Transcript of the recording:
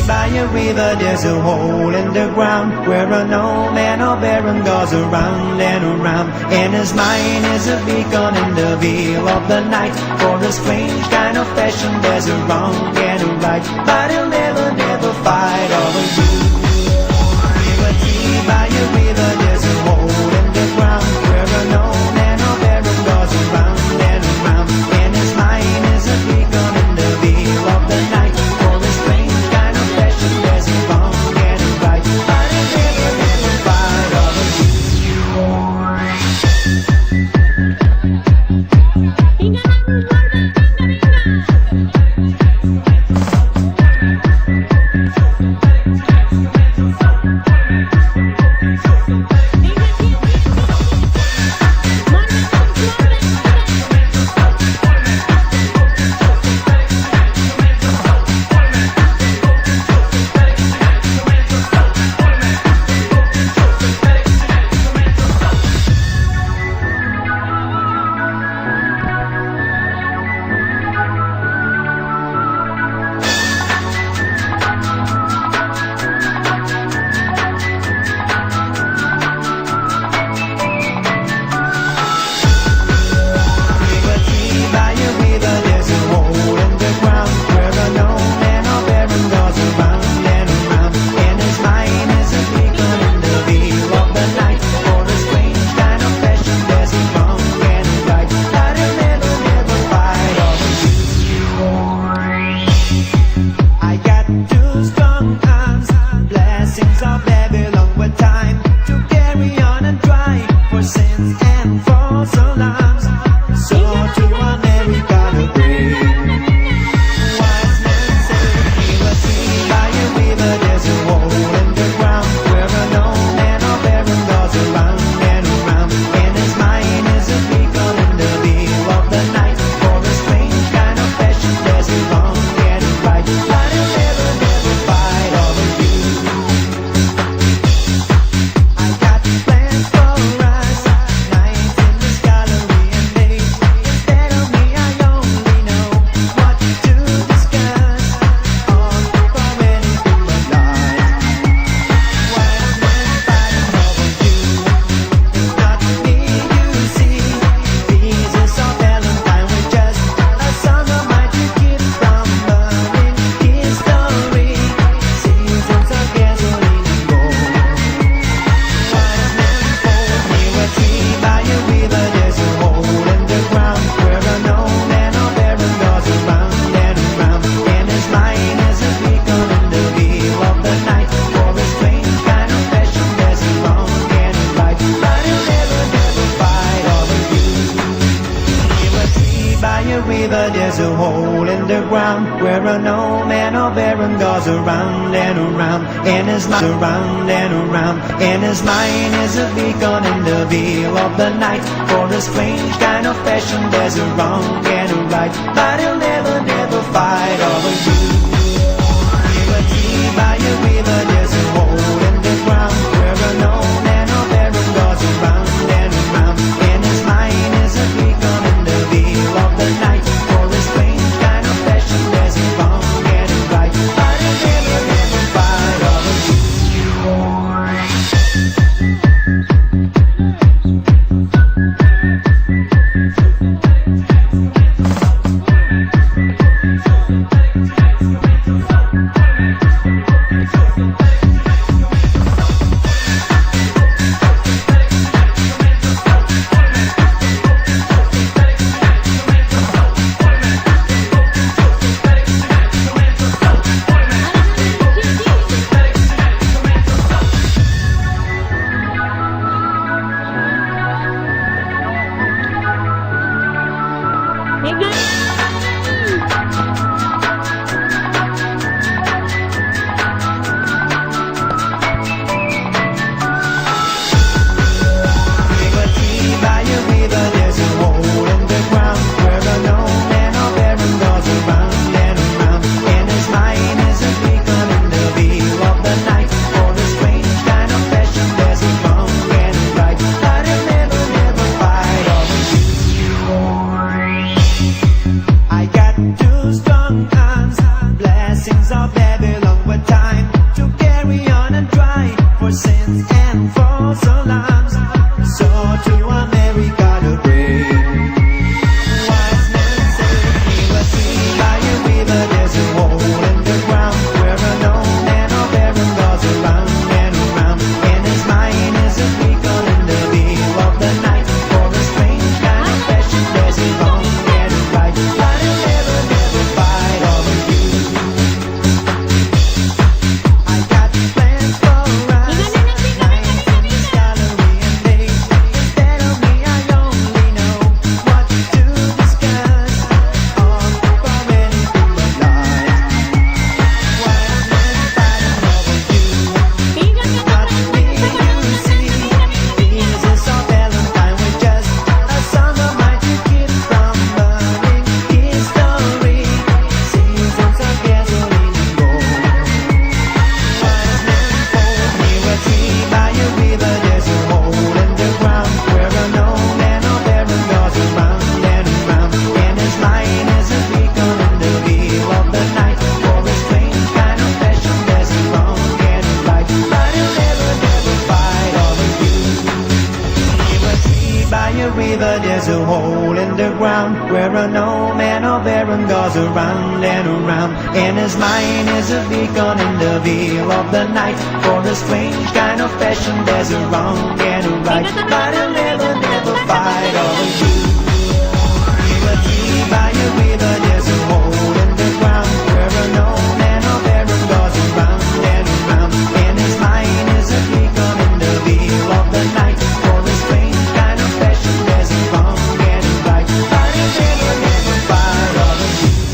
by a river, there's a hole in the ground where an old man or baron goes around and around. And his mind is a beacon in the veil of the night. For a strange kind of passion, there's a wrong and a right, but he'll never, never fight over you. Liberty by a river, there's a hole in the ground where an old man or baron goes around and around. And his mind is a beacon in the veil of the night. For a strange kind of passion, there's a wrong and a right, but he'll never, never fight over you. There's a hole in the ground where an old man or baron goes around and around. And his mind around and around. And his mind is a beacon in the veil of the night. For a strange kind of passion, there's a wrong and a right, but he'll never, never fight over you. Liberty by a river, there's a hole in the ground where an old man or baron goes around and around. And his mind is a beacon in the veil of the night. For a strange kind of passion, there's a wrong and a right, but he'll never, never fight over you. there's a hole in the ground where an old man or baron goes around and around. In his mind is a beacon in the veil of the night. For a strange kind of passion, there's a wrong and a right, but he'll never, never fight or lose. By a river, there's a hole in the ground where an old man or baron goes around and around. In his mind is a beacon in the veil of the night. For a strange kind of passion, there's a wrong and a right, but he'll never, never fight or lose.